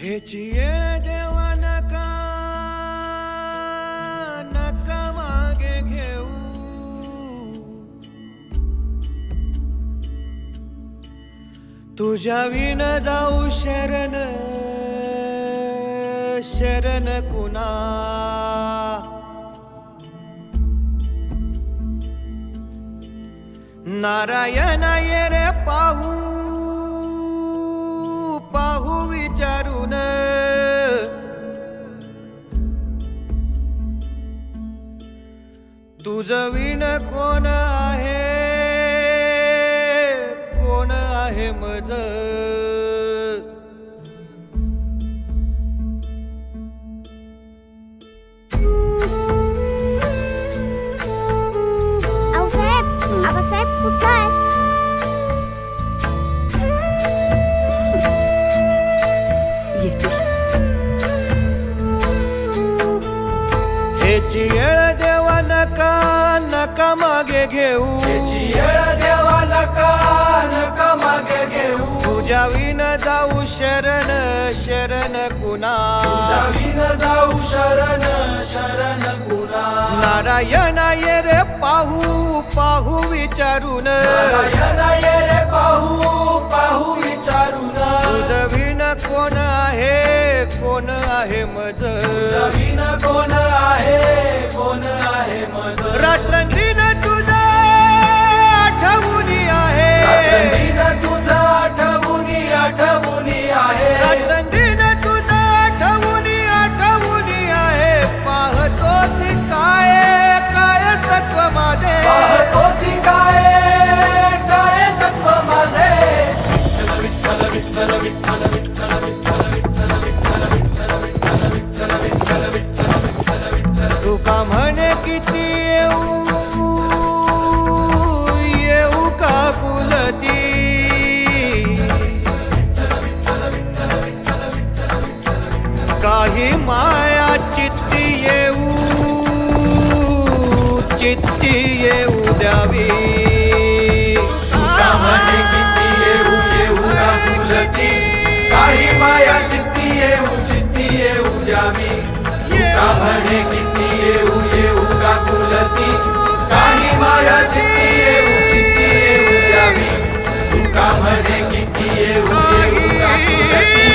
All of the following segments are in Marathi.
हेची येळ देवा नका नका मागे घेऊ, तुझ्या विन जाऊ शरण शरण कुणा, नारायण ये रे पाहू पाहू विचारून, तुझ विण कोण आहे कोण आहे मज, आबासाहेब कुठं आहे? हेची येळ देवा नका नका मागे घेऊ, हेची येळ देवा नका नका मागे घेऊ, तुझ्या विन जाऊ शरण शरण कुणा, तुझ्या विन जाऊ शरण शरण कुणा, नारायण ये रे पाहू पाहू विचारून, नारायण ये रे पाहू पाहू विचारून, तुझ विण कोण आहे कोण आहे मज, तुझ्या विन कोण आहे कोण आहे मज, रात्रंदिन तुझा आठवणी आहे, रात्रंदिन तुझा आठवणी आठवणी आहे, रात्रंदिन तुझा आठवणी आहे, पाहतोस काय काय सत्व माझे, पाहतोसी काय काय सत्व माझे, विठ्ठल विठ्ठल विठ्ठल विठ्ठल विठ्ठल विठ्ठल विठ्ठल विठ्ठल विठ्ठल विठ्ठल विठ्ठल विठ्ठल विठ्ठल, तुका म्हणे किती येऊ का कुलती, काही माया चित्ती येऊ द्यावी, तुका म्हणे किती येऊ येऊ का कुलती, काही माया चित्ती येऊ द्यावी, तुका म्हणे किती येऊ येऊ का कुलती, काही माया चित्ती येऊ द्यावी, तुका म्हणे किती येऊ येऊ का कुलती,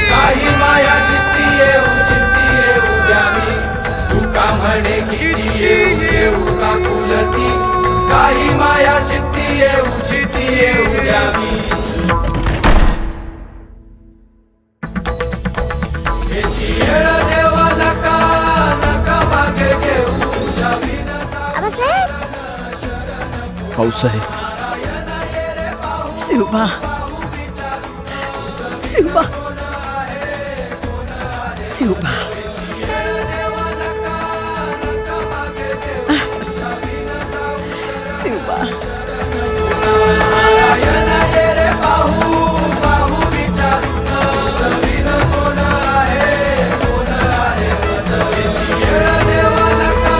काही माया चित्ती येऊ द्यावी, तुका म्हणे किती येऊ येऊ का कुलती, काही माया चित्ती येऊ द्यावी, हेची येळ देवा नका नका मागे घेऊ, तुझ्या विना आबासाहेब भाऊसाहेब, शिवबा शिवबा शिवबा शिवबा, नारायण ये रे पाहू पाहू विचारून, तुझं विन कोण आहे कोण आहे मज, हेची येळ देवा नका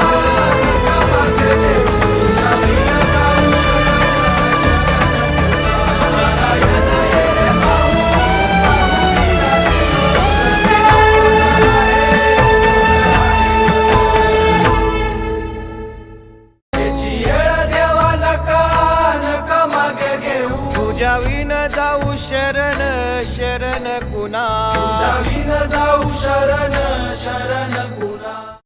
नका मागे घेऊ, तुझ्या विन जाऊ शरण शरण कुणा, नारायण ये रे पाहू पाहू विचारून, तुझं विन कोण आहे, हेची येळ देवा नका नका मागे घेऊ, तुझ्या विन जाऊ शरण शरण कुणा, तुझ्या विन जाऊ शरण शरण कुणा.